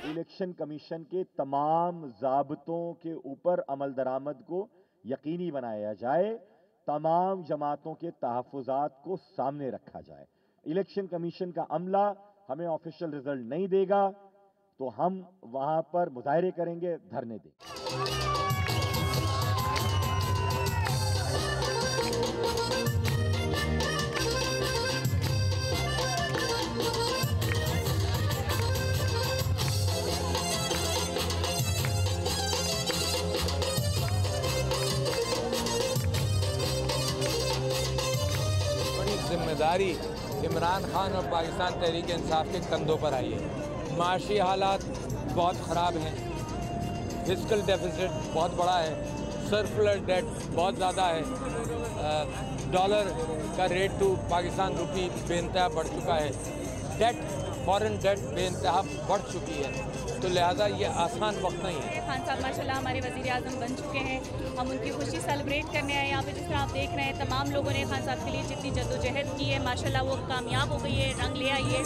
Election commission के तमाम ज़ाब्तों के ऊपर अमल दरामद को यकीनी बनाया जाए, तमाम जमातों के तहफ़्फ़ुज़ात को सामने रखा जाए। इलेक्शन कमीशन का अमला हमें ऑफिशियल रिजल्ट नहीं देगा तो हम वहां पर मुजाहरे करेंगे, धरने देंगे। जिम्मेदारी इमरान खान और पाकिस्तान तहरीक इंसाफ के कंधों पर आई है। माशी हालात बहुत ख़राब हैं, फिस्कल डेफिसिट बहुत बड़ा है, सरकुलर डेट बहुत ज़्यादा है, डॉलर का रेट टू पाकिस्तान रुपी बेइंतहा बढ़ चुका है, डेट फॉरेन डेट बेइंतहा बढ़ चुकी है, तो लिहाजा ये आसान वक्त नहीं है। खान साहब माशाल्लाह हमारे वज़ीर आज़म बन चुके हैं, हम उनकी खुशी सेलिब्रेट करने आए यहाँ पे। जिस तरह आप देख रहे हैं तमाम लोगों ने खान साहब के लिए जितनी जद्दोजहद की है माशाल्लाह वो कामयाब हो गई है, रंग ले आई है।